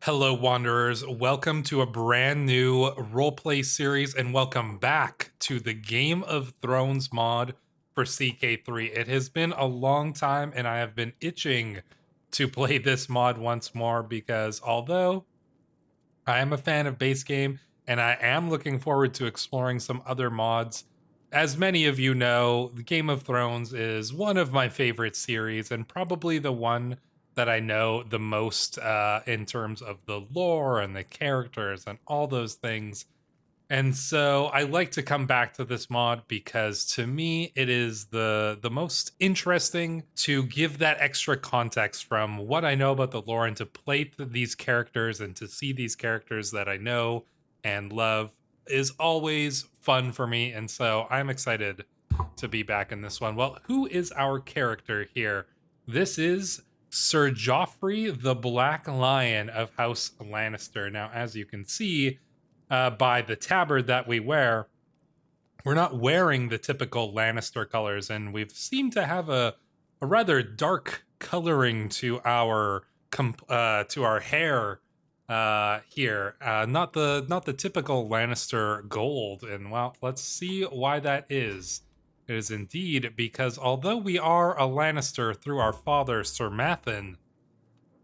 Hello, Wanderers. Welcome to a brand new roleplay series, and welcome back to the Game of Thrones mod for CK3. It has been a long time, and I have been itching to play this mod once more because although I am a fan of base game, and I am looking forward to exploring some other mods, as many of you know, the Game of Thrones is one of my favorite series, and probably the one that I know the most in terms of the lore and the characters and all those things. And so I like to come back to this mod because to me it is the most interesting to give that extra context from what I know about the lore and to play these characters and to see these characters that I know and love is always fun for me. And so I'm excited to be back in this one. Well, who is our character here? This is Sir Joffrey the Black Lion of House Lannister. Now, as you can see, by the tabard that we wear, we're not wearing the typical Lannister colors, and we've seemed to have a rather dark coloring to our hair here. Not the typical Lannister gold, and well, let's see why that is. It is indeed because although we are a Lannister through our father Sir Mathen,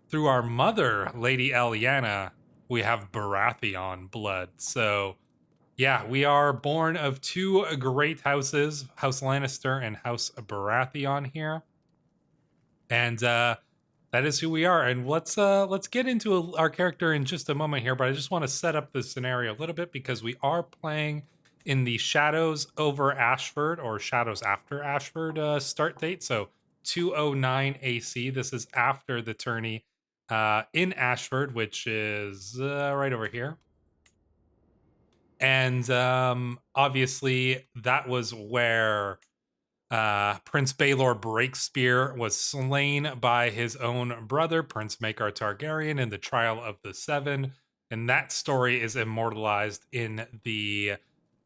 through our mother Lady Lyanna, we have Baratheon blood. So yeah, we are born of two great houses, House Lannister and House Baratheon here. And that is who we are. And let's get into our character in just a moment here, but I just want to set up the scenario a little bit because we are playing in the Shadows over Ashford, or Shadows after Ashford start date. So 209 AC. This is after the tourney in Ashford, which is right over here. And obviously that was where Prince Baelor Breakspear was slain by his own brother, Prince Maekar Targaryen, in the Trial of the Seven. And that story is immortalized in the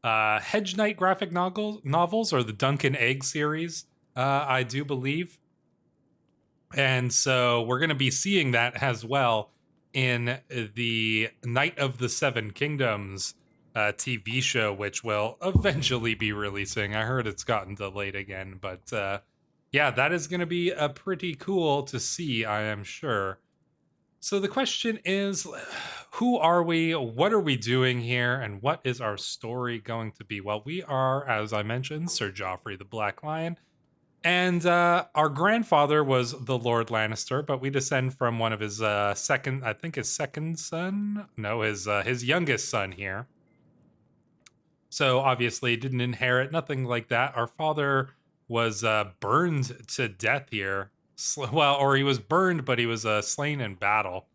Hedge Knight graphic novels, or the Duncan Egg series, I do believe. And so we're going to be seeing that as well in the Night of the Seven Kingdoms TV show, which will eventually be releasing. I heard it's gotten delayed again, but yeah, that is going to be pretty cool to see, I am sure. So the question is, who are we? What are we doing here? And what is our story going to be? Well, we are, as I mentioned, Sir Joffrey the Black Lion. And our grandfather was the Lord Lannister, but we descend from one of his second son? No, his youngest son here. So obviously didn't inherit, nothing like that. Our father was burned to death here. Well, or he was burned, but he was slain in battle.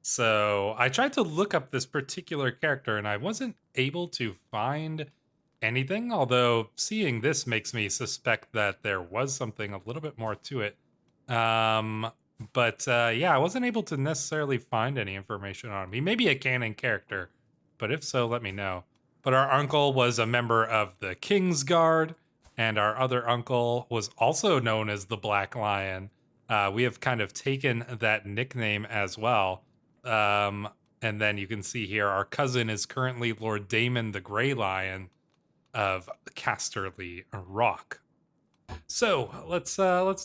So I tried to look up this particular character, and I wasn't able to find anything, although seeing this makes me suspect that there was something a little bit more to it. But yeah, I wasn't able to necessarily find any information on him. He may be a canon character, but if so, let me know. But our uncle was a member of the King's Guard, and our other uncle was also known as the Black Lion. We have kind of taken that nickname as well. And then you can see here, our cousin is currently Lord Daemon the Grey Lion of Casterly Rock. So let's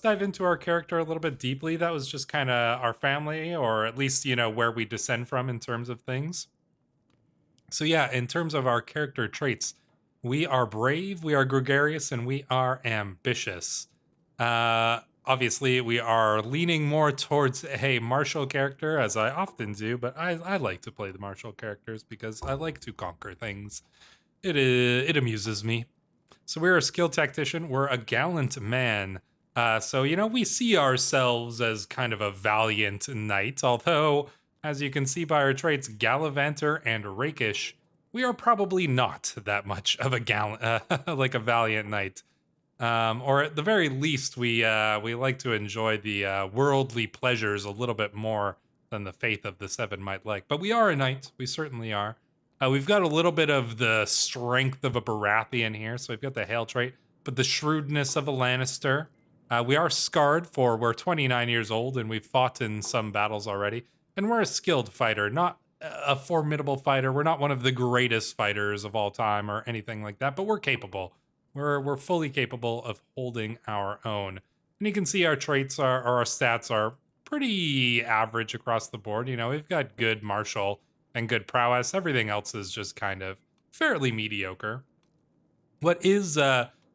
dive into our character a little bit deeply. That was just kind of our family, or at least where we descend from in terms of things. So yeah, in terms of our character traits, we are brave, we are gregarious, and we are ambitious. Obviously, we are leaning more towards a martial character, as I often do, but I like to play the martial characters because I like to conquer things. It amuses me. So we're a skilled tactician. We're a gallant man. So we see ourselves as kind of a valiant knight. Although, as you can see by our traits, gallivanter and rakish, we are probably not that much of a like a valiant knight. Or at the very least, we like to enjoy the worldly pleasures a little bit more than the faith of the Seven might like. But we are a knight. We certainly are. We've got a little bit of the strength of a Baratheon here, so we've got the Hail trait, but the shrewdness of a Lannister. We are scarred, for we're 29 years old and we've fought in some battles already. and we're a skilled fighter, not a formidable fighter. We're not one of the greatest fighters of all time or anything like that, but we're capable. We're fully capable of holding our own. And you can see our traits are, or our stats are pretty average across the board. You know, we've got good martial and good prowess. Everything else is just kind of fairly mediocre. What is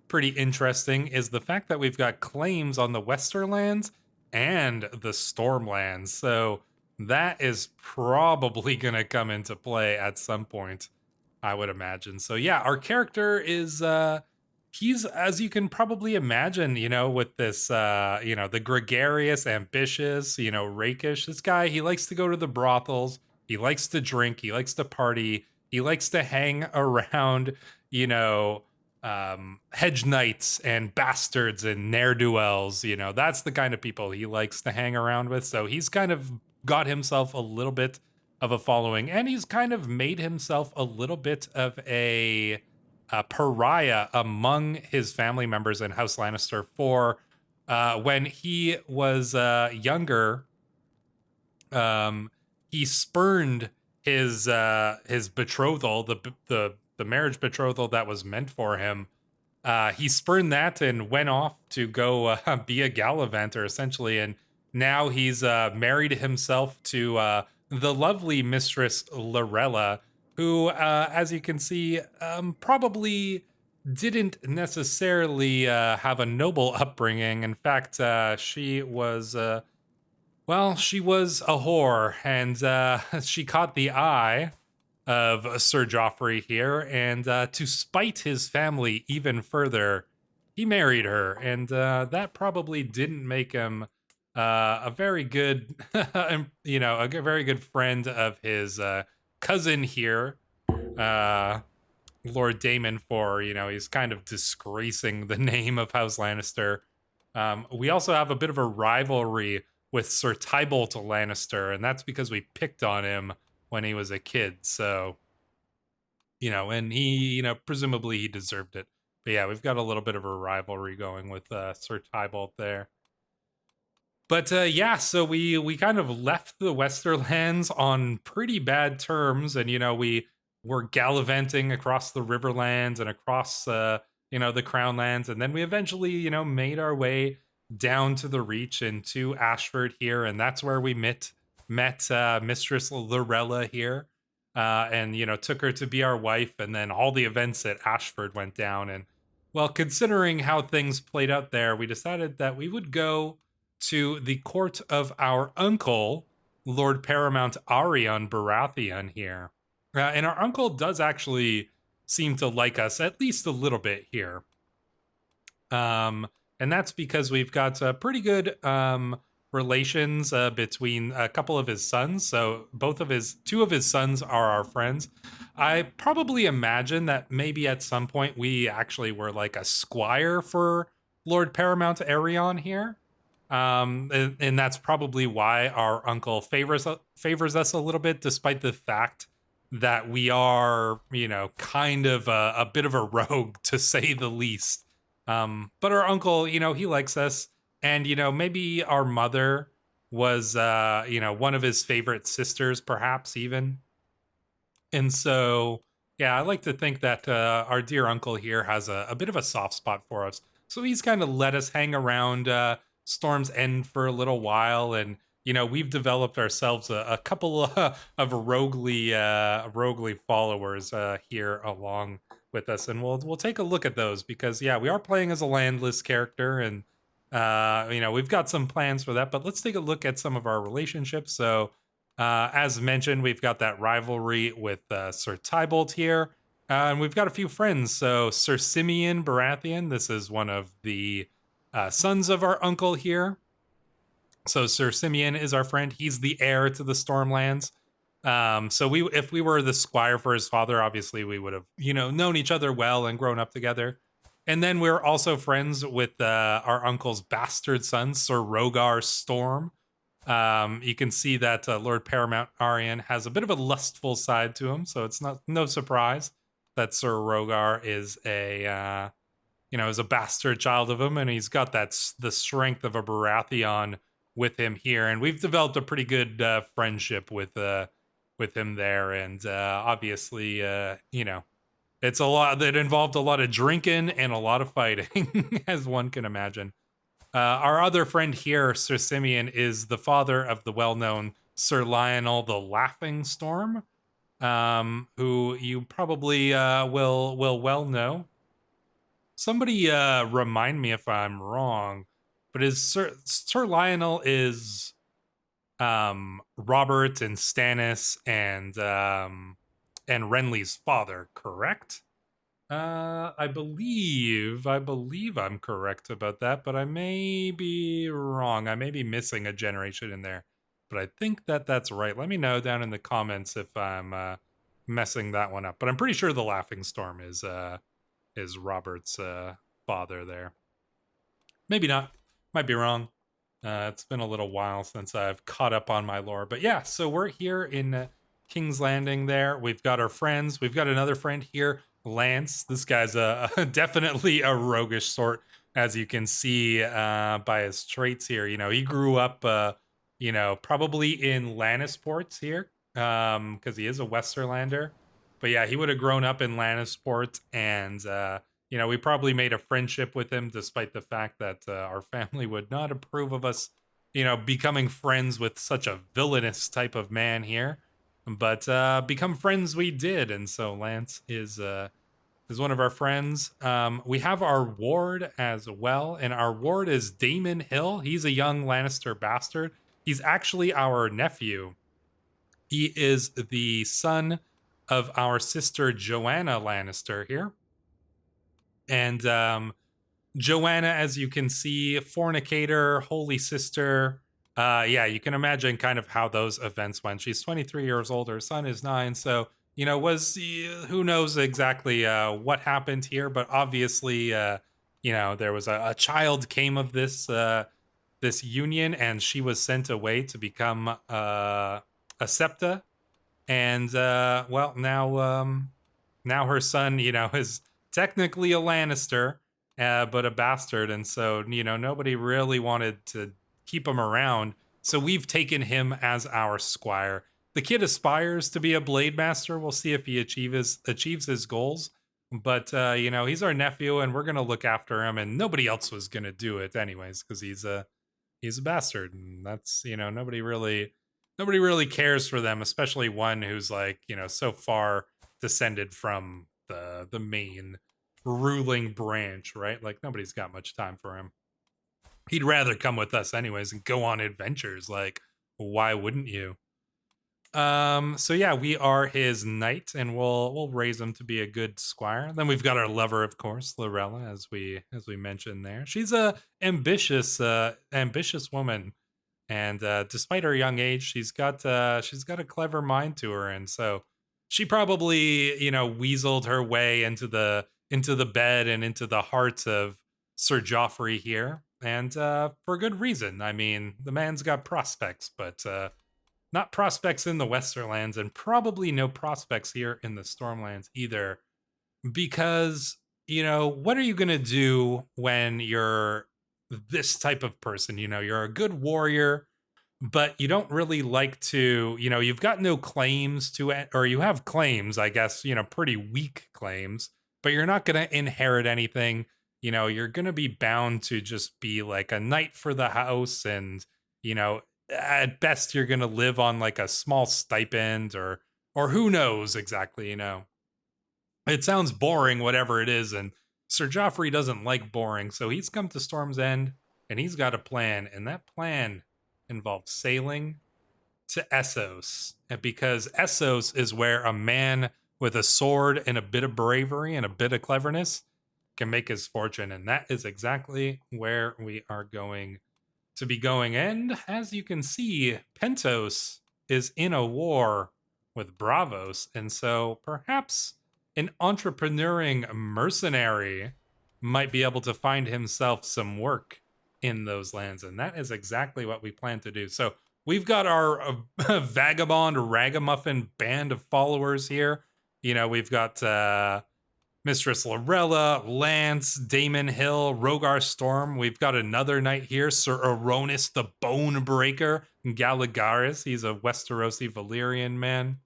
pretty interesting is the fact that we've got claims on the Westerlands and the Stormlands. So that is probably going to come into play at some point, I would imagine. So yeah, our character is he's, as you can probably imagine, you know, with this you know, the gregarious, ambitious, you know, rakish. This guy, he likes to go to the brothels, he likes to drink, he likes to party, he likes to hang around, you know, hedge knights and bastards and ne'er-do-wells. You know, that's the kind of people he likes to hang around with. So he's kind of got himself a little bit of a following, and he's kind of made himself a little bit of a pariah among his family members in House Lannister for when he was younger. He spurned his betrothal, the marriage betrothal that was meant for him. He spurned that and went off to go be a gallivanter, essentially. And now he's married himself to the lovely Mistress Lorella, who, as you can see, probably didn't necessarily have a noble upbringing. In fact, she was, well, she was a whore, and she caught the eye of Sir Joffrey here, and to spite his family even further, he married her, and that probably didn't make him a very good, you know, a very good friend of his cousin here, Lord Daemon. For, you know, he's kind of disgracing the name of House Lannister. We also have a bit of a rivalry with Sir Tybalt Lannister, and that's because we picked on him when he was a kid. So, you know, and he, you know, presumably he deserved it. But yeah, we've got a little bit of a rivalry going with Sir Tybalt there. But yeah, so we kind of left the Westerlands on pretty bad terms, and you know, we were gallivanting across the Riverlands and across you know, the Crownlands, and then we eventually, you know, made our way down to the Reach and to Ashford here, and that's where we met Mistress Lorella here, and you know, took her to be our wife, and then all the events at Ashford went down, and well, considering how things played out there, we decided that we would go to the court of our uncle, Lord Paramount Arion Baratheon here. And our uncle does actually seem to like us at least a little bit here. And that's because we've got pretty good relations between a couple of his sons. So two of his sons are our friends. I probably imagine that maybe at some point we actually were like a squire for Lord Paramount Arion here. And that's probably why our uncle favors us a little bit, despite the fact that we are, you know, kind of a bit of a rogue, to say the least. But our uncle, you know, he likes us, and you know, maybe our mother was, you know, one of his favorite sisters, perhaps even. And so, yeah, I like to think that our dear uncle here has a bit of a soft spot for us. So he's kind of let us hang around Storm's End for a little while, and you know, we've developed ourselves a couple of roguely followers here along with us, and we'll take a look at those, because yeah, we are playing as a landless character, and you know, we've got some plans for that. But let's take a look at some of our relationships. So as mentioned, we've got that rivalry with Sir Tybalt here, and we've got a few friends. So Sir Simeon Baratheon, this is one of the sons of our uncle here. So Sir Simeon is our friend. He's the heir to the Stormlands. So if we were the squire for his father, obviously we would have, you know, known each other well and grown up together. And then we're also friends with our uncle's bastard son, Sir Rogar Storm. You can see that Lord Paramount Arion has a bit of a lustful side to him, so it's no surprise that Sir Rogar is is a bastard child of him, and he's got the strength of a Baratheon with him here, and we've developed a pretty good friendship with him there. And obviously, you know, it's a lot that involved a lot of drinking and a lot of fighting, as one can imagine. Our other friend here, Sir Simeon, is the father of the well-known Sir Lionel the Laughing Storm, who you probably will well know. Somebody remind me if I'm wrong, but is Sir Lionel is Robert and Stannis and Renly's father, correct? I believe I'm correct about that, but I may be wrong. I may be missing a generation in there, but I think that that's right. Let me know down in the comments if I'm messing that one up. But I'm pretty sure the Laughing Storm is Robert's father there. Maybe not. Might be wrong. It's been a little while since I've caught up on my lore, but yeah. So we're here in King's Landing. There, we've got our friends. We've got another friend here, Lance. This guy's definitely a roguish sort, as you can see by his traits here. You know, he grew up, you know, probably in Lannisport here, because he is a Westerlander. But yeah, he would have grown up in Lannisport, and you know, we probably made a friendship with him, despite the fact that our family would not approve of us, you know, becoming friends with such a villainous type of man here. But become friends we did, and so Lance is one of our friends. We have our ward as well, and our ward is Damon Hill. He's a young Lannister bastard. He's actually our nephew. He is the son of our sister Joanna Lannister here. And Joanna, as you can see, fornicator, holy sister. Yeah, you can imagine kind of how those events went. She's 23 years old. Her son is 9. So, you know, who knows exactly what happened here. But obviously, you know, there was a child came of this this union, and she was sent away to become a septa. And, well, now her son, you know, is technically a Lannister, but a bastard. And so, you know, nobody really wanted to keep him around. So we've taken him as our squire. The kid aspires to be a blade master. We'll see if he achieves his goals. But, you know, he's our nephew, and we're going to look after him. And nobody else was going to do it anyways, because he's a bastard. And that's, you know, nobody really cares for them, especially one who's like, you know, so far descended from the main ruling branch, right? Like nobody's got much time for him. He'd rather come with us anyways and go on adventures. Like, why wouldn't you? So yeah, we are his knight, and we'll raise him to be a good squire. Then we've got our lover, of course, Lorella, as we mentioned there. She's a ambitious woman. And despite her young age, she's got a clever mind to her, and so she probably, you know, weaseled her way into the bed and into the heart of Sir Joffrey here, and for good reason. I mean, the man's got prospects, but not prospects in the Westerlands, and probably no prospects here in the Stormlands either, because, you know, what are you gonna do when you're this type of person? You know, you're a good warrior, but you don't really like to, you know, you've got no claims to it, or you have claims, I guess, you know, pretty weak claims, but you're not going to inherit anything. You know, you're going to be bound to just be like a knight for the house, and, you know, at best you're going to live on like a small stipend, or who knows exactly, you know. It sounds boring, whatever it is, and Sir Joffrey doesn't like boring, so he's come to Storm's End, and he's got a plan, and that plan involved sailing to Essos, because Essos is where a man with a sword and a bit of bravery and a bit of cleverness can make his fortune, and that is exactly where we are going to be going. And as you can see, Pentos is in a war with Bravos, and so perhaps an entrepreneuring mercenary might be able to find himself some work in those lands, and that is exactly what we plan to do. So we've got our vagabond ragamuffin band of followers here. You know, we've got Mistress Lorella, Lance, Damon Hill, Rogar Storm. We've got another knight here, Sir Aronis the Bone Breaker, Galligaris. He's a Westerosi Valyrian man.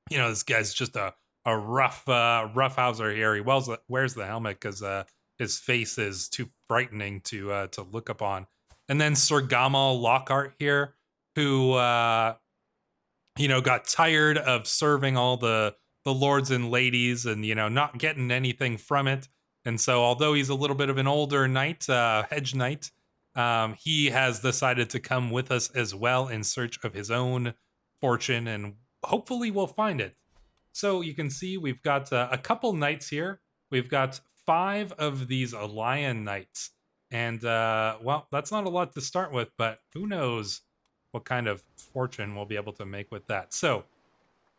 You know, this guy's just a roughhouser here. He wears the helmet because his face is too frightening to look upon. And then Sir Gamal Lockhart here, who got tired of serving all the lords and ladies and, not getting anything from it. And so although he's a little bit of an older knight, hedge knight, he has decided to come with us as well in search of his own fortune, and hopefully we'll find it. So you can see we've got a couple knights here. We've got 5 of these lion knights. And, well, that's not a lot to start with, but who knows what kind of fortune we'll be able to make with that. So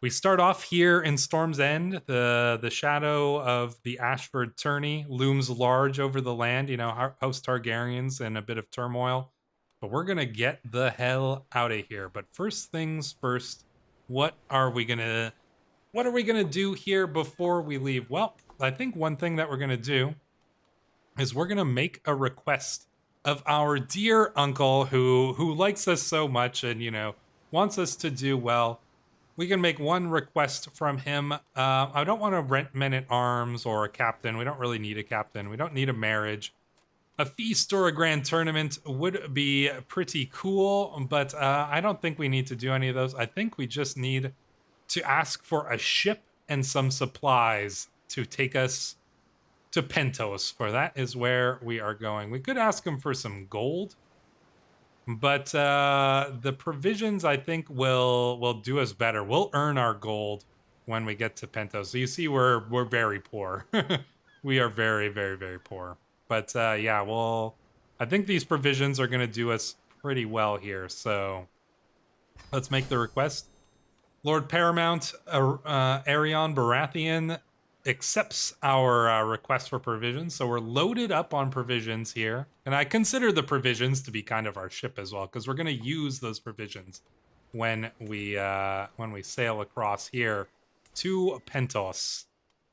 we start off here in Storm's End. The shadow of the Ashford Tourney looms large over the land, House Targaryens in a bit of turmoil. But we're going to get the hell out of here. But first things first, what are we going to do here before we leave? Well, I think one thing that we're going to do is we're going to make a request of our dear uncle who likes us so much and, wants us to do well. We can make one request from him. I don't want to rent men-at-arms or a captain. We don't really need a captain. We don't need a marriage. A feast or a grand tournament would be pretty cool, but I don't think we need to do any of those. I think we just need to ask for a ship and some supplies to take us to Pentos, for that is where we are going. We could ask him for some gold, but the provisions, I think, will do us better. We'll earn our gold when we get to Pentos. So you see, we're very poor. We are very, very, very poor. But yeah, I think these provisions are going to do us pretty well here. So let's make the request. Lord Paramount Arion Baratheon accepts our request for provisions. So we're loaded up on provisions here. And I consider the provisions to be kind of our ship as well, because we're going to use those provisions when we sail across here to Pentos.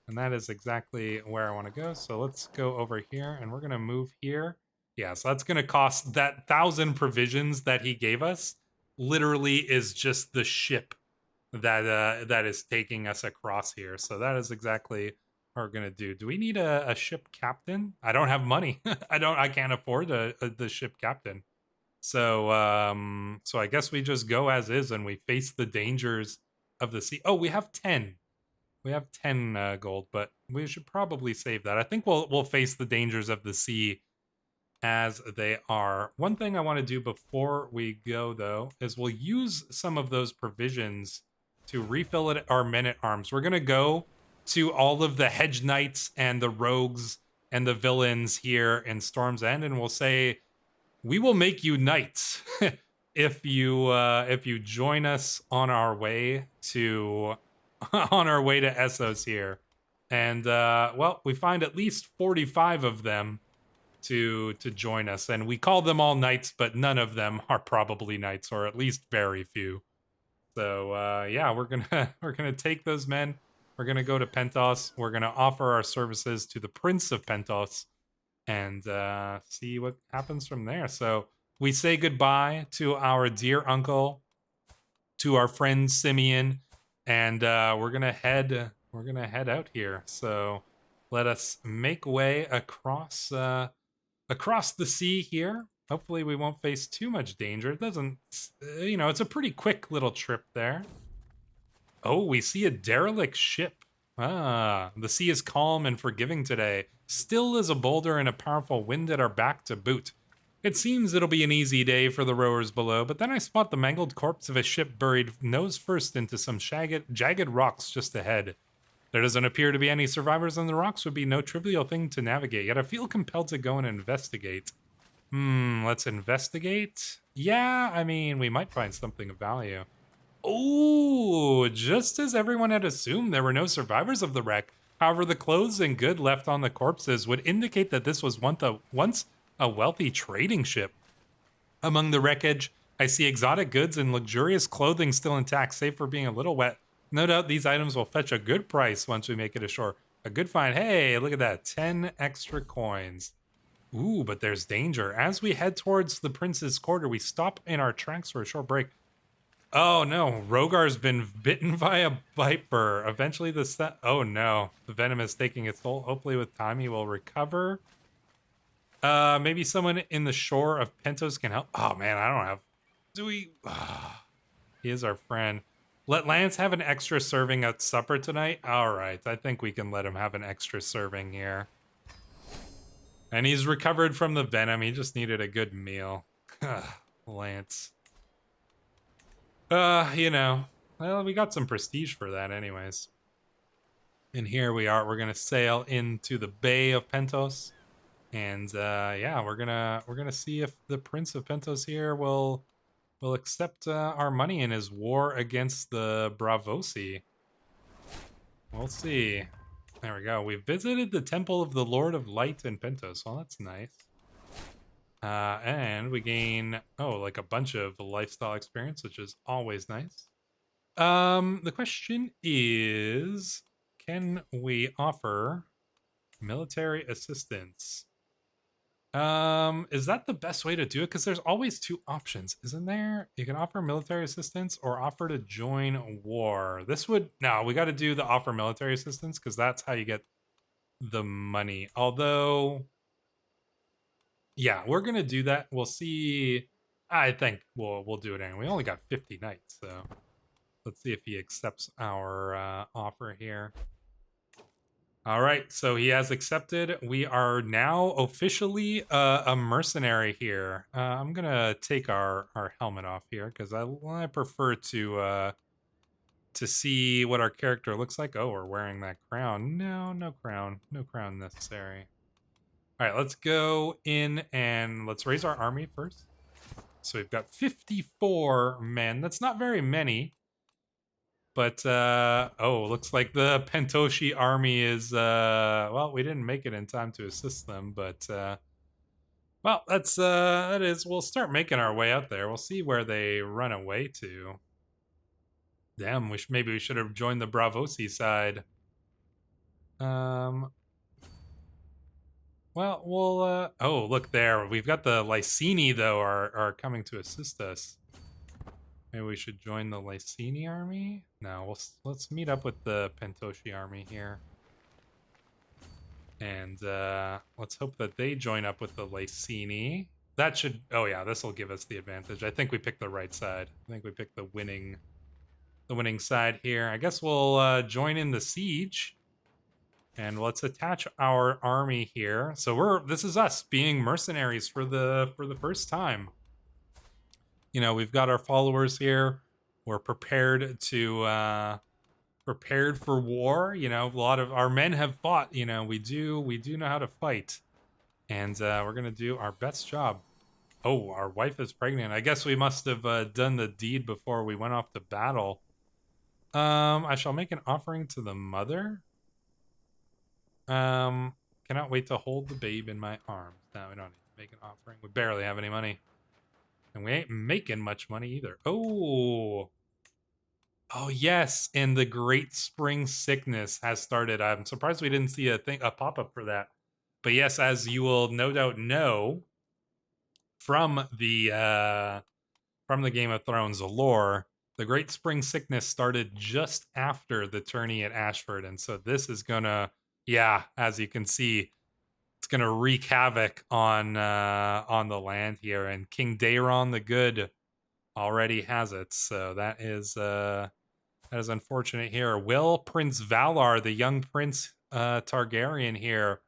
And that is exactly where I want to go. So let's go over here, and we're going to move here. Yeah, so that's going to cost that 1,000 provisions that he gave us. Literally is just the ship that is taking us across here. So that is exactly what we're gonna do. Do we need a ship captain? I don't have money. I can't afford the ship captain. So so I guess we just go as is and we face the dangers of the sea. Oh, we have 10. We have 10 gold, but we should probably save that. I think we'll face the dangers of the sea as they are. One thing I want to do before we go, though, is we'll use some of those provisions to refill it our men-at-arms. We're going to go to all of the hedge knights and the rogues and the villains here in Storm's End, and we'll say, we will make you knights if you join us on our way to Essos here. And well, we find at least 45 of them to join us, and we call them all knights, but none of them are probably knights, or at least very few. So yeah, we're gonna take those men. We're gonna go to Pentos. We're gonna offer our services to the Prince of Pentos, and see what happens from there. So we say goodbye to our dear uncle, to our friend Simeon, and we're gonna head out here. So let us make way across the sea here. Hopefully we won't face too much danger. It doesn't, it's a pretty quick little trip there. Oh, we see a derelict ship. Ah, the sea is calm and forgiving today. Still as a boulder and a powerful wind at our back to boot. It seems it'll be an easy day for the rowers below, but then I spot the mangled corpse of a ship buried nose first into some jagged rocks just ahead. There doesn't appear to be any survivors, and the rocks would be no trivial thing to navigate, yet I feel compelled to go and investigate. Let's investigate. Yeah, I mean, we might find something of value. Oh, just as everyone had assumed, there were no survivors of the wreck. However, the clothes and good left on the corpses would indicate that this was once a wealthy trading ship. Among the wreckage, I see exotic goods and luxurious clothing still intact, save for being a little wet. No doubt these items will fetch a good price once we make it ashore. A good find. Hey, look at that. 10 extra coins. Ooh, but there's danger. As we head towards the Prince's Quarter, we stop in our tracks for a short break. Oh no, Rogar's been bitten by a viper. Eventually oh no, the venom is taking its toll. Hopefully with time he will recover. Maybe someone in the shore of Pentos can help. Oh man, I don't have... Do we... he is our friend. Let Lance have an extra serving at supper tonight? Alright, I think we can let him have an extra serving here. And he's recovered from the venom. He just needed a good meal. Lance. You know. Well, we got some prestige for that anyways. And here we are. We're gonna sail into the Bay of Pentos. And yeah, we're gonna see if the Prince of Pentos here will accept our money in his war against the Bravosi. We'll see. There we go. We visited the Temple of the Lord of Light in Pentos. Well, that's nice. And we gain, like a bunch of lifestyle experience, which is always nice. The question is, can we offer military assistance? Is that the best way to do it? Because there's always two options, isn't there? You can offer military assistance or offer to join war. This would... No, we got to do the offer military assistance because that's how you get the money. Although... Yeah, we're going to do that. We'll see. I think we'll do it anyway. We only got 50 knights, so... Let's see if he accepts our offer here. All right, so he has accepted. We are now officially a mercenary here. I'm gonna take our helmet off here because I prefer to see what our character looks like. Oh, we're wearing that crown. No crown necessary. All right, let's go in and let's raise our army first. So we've got 54 men. That's not very many. But, looks like the Pentoshi army is, well, we didn't make it in time to assist them, but, well, that is, we'll start making our way out there. We'll see where they run away to. Damn, maybe we should have joined the Bravosi side. Well, we'll, look there. We've got the Lysini, though, are coming to assist us. Maybe we should join the Lysini army? No, let's meet up with the Pentoshi army here. And let's hope that they join up with the Lysini. That should... Oh yeah, this will give us the advantage. I think we picked the right side. I think we picked the winning side here. I guess we'll join in the siege. And let's attach our army here. So this is us being mercenaries for the first time. You know, we've got our followers here. We're prepared to prepared for war. You know, a lot of our men have fought. You know, we do know how to fight, and we're gonna do our best job. Oh, our wife is pregnant. I guess we must have done the deed before we went off to battle. I shall make an offering to the mother. Cannot wait to hold the babe in my arms. No, we don't need to make an offering. We barely have any money. And we ain't making much money either. Oh, yes. And the Great Spring Sickness has started. I'm surprised we didn't see a pop-up for that. But yes, as you will no doubt know from the Game of Thrones lore, the Great Spring Sickness started just after the tourney at Ashford. And so this is gonna, yeah, as you can see, it's gonna wreak havoc on the land here, and King Daeron the Good already has it. So that is unfortunate here. Will Prince Valar, the young Prince Targaryen here,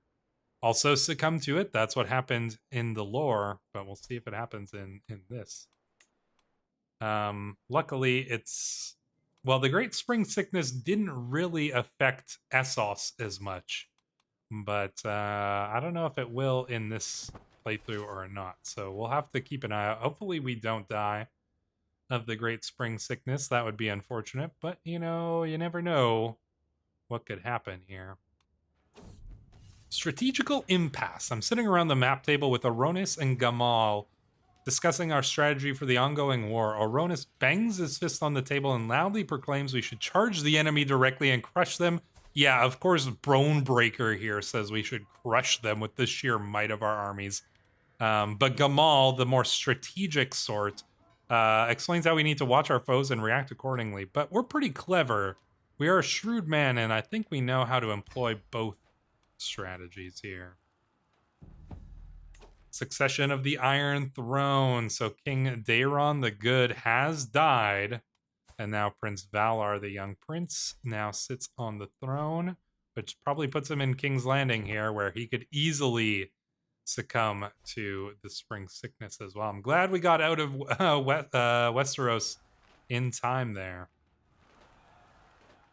also succumb to it? That's what happened in the lore, but we'll see if it happens in this. Luckily, the Great Spring Sickness didn't really affect Essos as much. But I don't know if it will in this playthrough or not. So we'll have to keep an eye out. Hopefully we don't die of the Great Spring Sickness. That would be unfortunate. But, you know, you never know what could happen here. Strategical impasse. I'm sitting around the map table with Aronis and Gamal discussing our strategy for the ongoing war. Aronis bangs his fist on the table and loudly proclaims we should charge the enemy directly and crush them Yeah, of course, Bonebreaker here says we should crush them with the sheer might of our armies. But Gamal, the more strategic sort, explains how we need to watch our foes and react accordingly. But we're pretty clever. We are a shrewd man, and I think we know how to employ both strategies here. Succession of the Iron Throne. So King Daeron the Good has died. And now Prince Valar, the young prince, now sits on the throne, which probably puts him in King's Landing here, where he could easily succumb to the spring sickness as well. I'm glad we got out of Westeros in time there.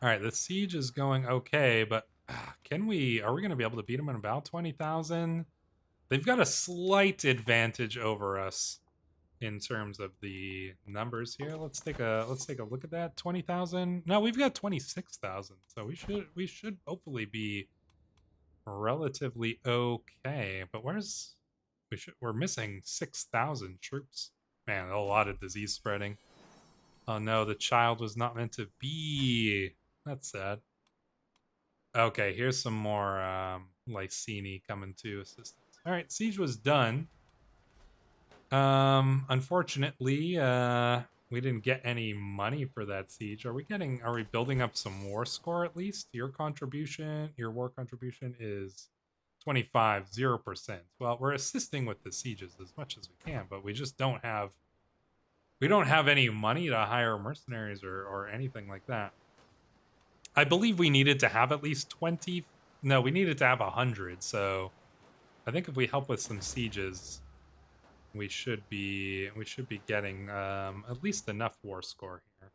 All right, the siege is going okay, but are we going to be able to beat them in about 20,000? They've got a slight advantage over us in terms of the numbers here. Let's take a look at that. 20,000. No, we've got 26,000. So we should hopefully be relatively okay. But we're missing 6,000 troops. Man, a lot of disease spreading. Oh no, the child was not meant to be. That's sad. Okay, here's some more Lysini coming to assistance. All right, siege was done. Unfortunately, we didn't get any money for that siege. Are we building up some war score at least? Your war contribution is 25, 0%. Well, we're assisting with the sieges as much as we can, but we just don't have any money to hire mercenaries or anything like that. I believe we needed to have at least 20. No, we needed to have 100. So I think if we help with some sieges, we should be getting at least enough war score here.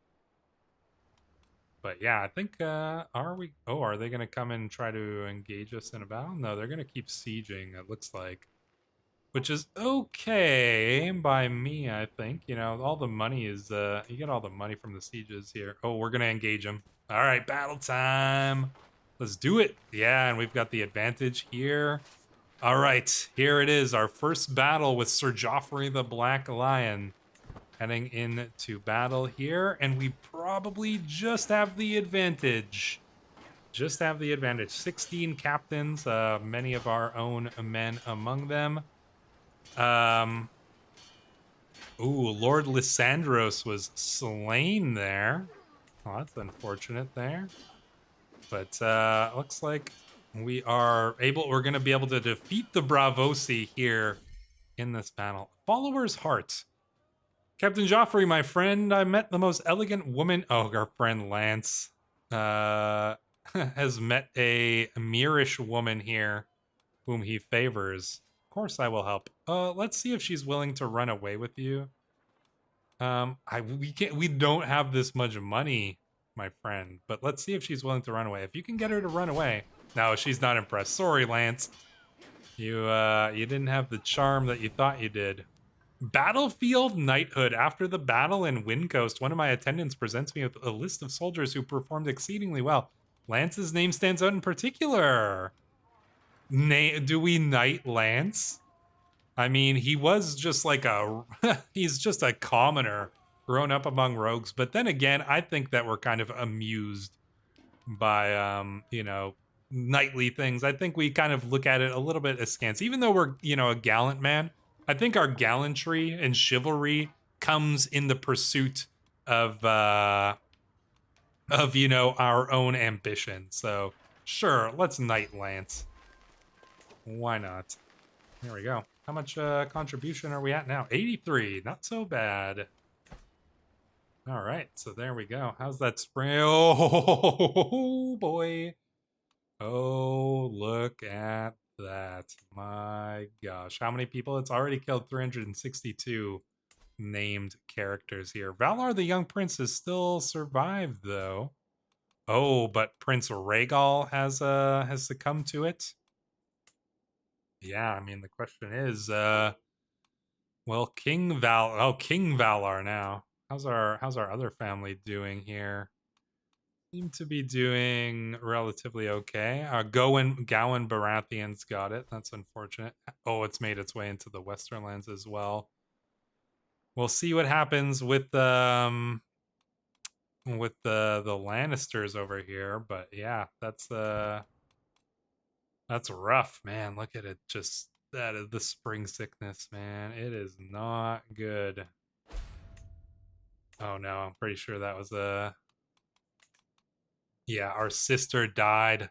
But yeah, I think are they gonna come and try to engage us in a battle? No, they're gonna keep sieging, it looks like. Which is okay by me, I think. You know, all the money is you get all the money from the sieges here. Oh, we're gonna engage them. Alright, battle time. Let's do it. Yeah, and we've got the advantage here. All right, here it is, our first battle with Sir Joffrey the Black Lion. Heading into battle here, and we probably just have the advantage. 16 captains, many of our own men among them. Ooh, Lord Lysandros was slain there. Oh, that's unfortunate there. But looks like we're going to be able to defeat the Bravosi here in this battle. Follower's Heart. Captain Joffrey, my friend, I met the most elegant woman. Oh, our friend Lance has met a Mirish woman here whom he favors. Of course I will help. Let's see if she's willing to run away with you. We don't have this much money, my friend, but let's see if she's willing to run away. If you can get her to run away. No, she's not impressed. Sorry, Lance. You didn't have the charm that you thought you did. Battlefield Knighthood. After the battle in Windcoast, one of my attendants presents me with a list of soldiers who performed exceedingly well. Lance's name stands out in particular. Do we knight Lance? I mean, he was just like he's just a commoner grown up among rogues. But then again, I think that we're kind of amused by, you know, knightly things. I think we kind of look at it a little bit askance. Even though we're, you know, a gallant man, I think our gallantry and chivalry comes in the pursuit of you know, our own ambition. So, sure, let's knight Lance. Why not? There we go. How much contribution are we at now? 83. Not so bad. All right, so there we go. How's that spring? Oh, boy. Oh, look at that. My gosh. How many people? It's already killed 362 named characters here. Valar the Young Prince has still survived, though. Oh, but Prince Rhaegal has succumbed to it. Yeah, I mean, the question is, well, King Valar now. How's our other family doing here? Seem to be doing relatively okay. Gowan Baratheon's got it. That's unfortunate. Oh, it's made its way into the Westerlands as well. We'll see what happens with with the Lannisters over here, but yeah, that's rough, man. Look at it, just that is the spring sickness, man. It is not good. Oh no, I'm pretty sure that was yeah, our sister died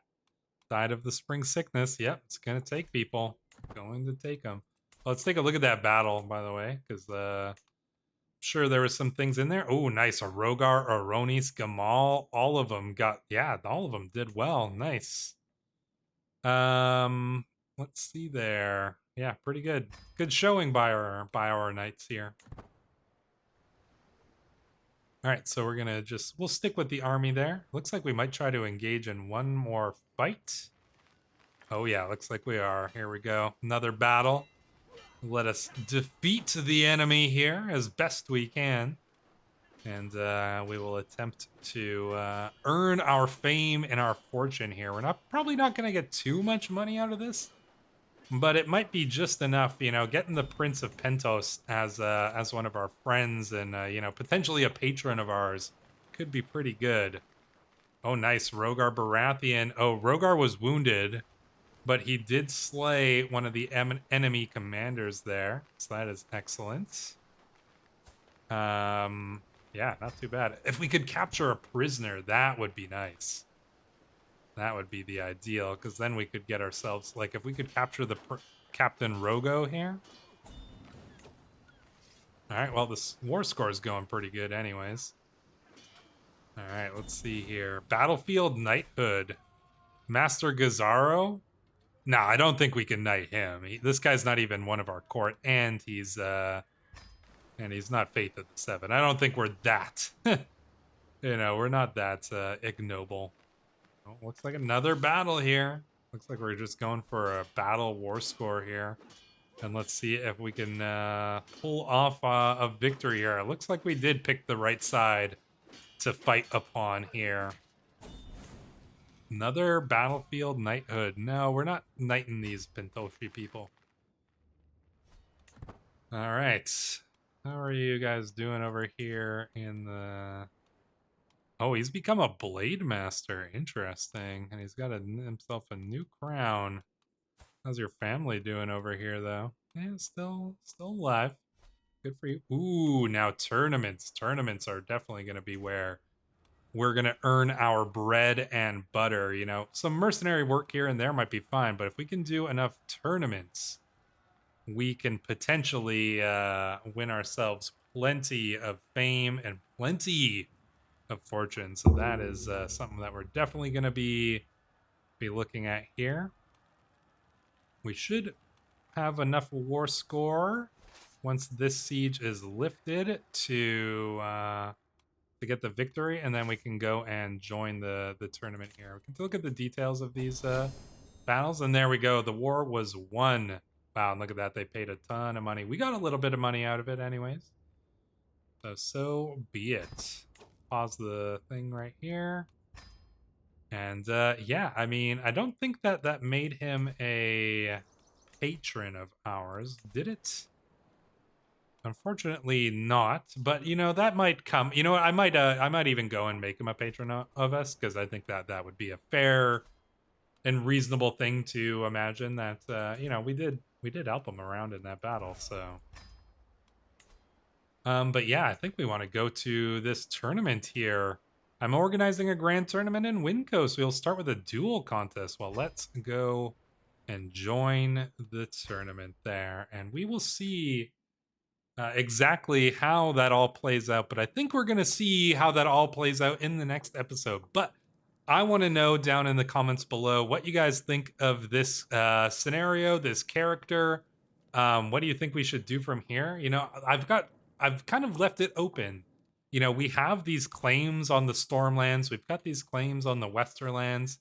of the spring sickness. Yep, it's gonna take people. Going to take them. Let's take a look at that battle, by the way, because sure there was some things in there. Oh, nice. A Rogar, Aronis, Gamal. All of them got, yeah, all of them did well. Nice. Let's see there. Yeah, pretty good. Good showing by our knights here. All right, so we're gonna we'll stick with the army there. Looks like we might try to engage in one more fight. Oh yeah, looks like we are. Here we go. Another battle. Let us defeat the enemy here as best we can. And we will attempt to earn our fame and our fortune here. We're probably not going to get too much money out of this, but it might be just enough, you know, getting the Prince of Pentos as one of our friends and, you know, potentially a patron of ours could be pretty good. Oh, nice. Rogar Baratheon. Oh, Rogar was wounded, but he did slay one of the enemy commanders there. So that is excellent. Yeah, not too bad. If we could capture a prisoner, that would be nice. That would be the ideal, because then we could get ourselves, like, if we could capture the Captain Rogo here. All right, well, this war score is going pretty good anyways. All right, let's see here. Battlefield Knighthood. Master Gazzaro? Nah, I don't think we can knight him. This guy's not even one of our court, and he's not Faith of the Seven. I don't think we're that. You know, we're not that ignoble. Oh, looks like another battle here. Looks like we're just going for a battle war score here. And let's see if we can pull off a victory here. It looks like we did pick the right side to fight upon here. Another battlefield knighthood. No, we're not knighting these Pentoshi people. All right. How are you guys doing over here in the... Oh, he's become a blade master. Interesting. And he's got himself a new crown. How's your family doing over here, though? Yeah, still alive. Good for you. Ooh, now tournaments. Tournaments are definitely going to be where we're going to earn our bread and butter. You know, some mercenary work here and there might be fine, but if we can do enough tournaments, we can potentially win ourselves plenty of fame and plenty of fortune. So that is something that we're definitely going to be looking at here. We should have enough war score once this siege is lifted to get the victory, and then we can go and join the tournament here. We can look at the details of these battles, and there we go. The war was won. Wow, and look at that. They paid a ton of money. We got a little bit of money out of it anyways. So be it. Pause the thing right here. And yeah, I mean, I don't think that made him a patron of ours, did it? Unfortunately not, but you know, that might come. You know what, I might even go and make him a patron of us, because I think that would be a fair and reasonable thing to imagine. That you know, we did help him around in that battle, so but yeah, I think we want to go to this tournament here. I'm organizing a grand tournament in Windcoast. We'll start with a duel contest. Well, let's go and join the tournament there, and we will see exactly how that all plays out. But I think we're going to see how that all plays out in the next episode. But I want to know down in the comments below what you guys think of this scenario, this character. What do you think we should do from here? You know, I've kind of left it open. You know, we have these claims on the Stormlands. We've got these claims on the Westerlands.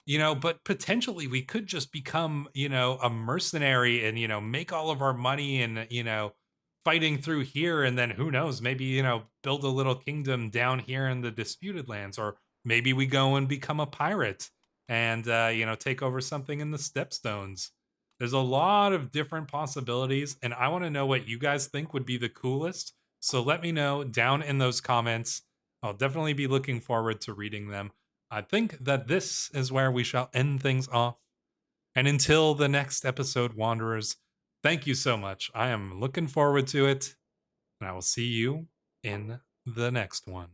You know, but potentially we could just become, you know, a mercenary and, you know, make all of our money and, you know, fighting through here. And then who knows, maybe, you know, build a little kingdom down here in the Disputed Lands. Or maybe we go and become a pirate and, you know, take over something in the Stepstones. There's a lot of different possibilities, and I want to know what you guys think would be the coolest. So let me know down in those comments. I'll definitely be looking forward to reading them. I think that this is where we shall end things off. And until the next episode, Wanderers, thank you so much. I am looking forward to it, and I will see you in the next one.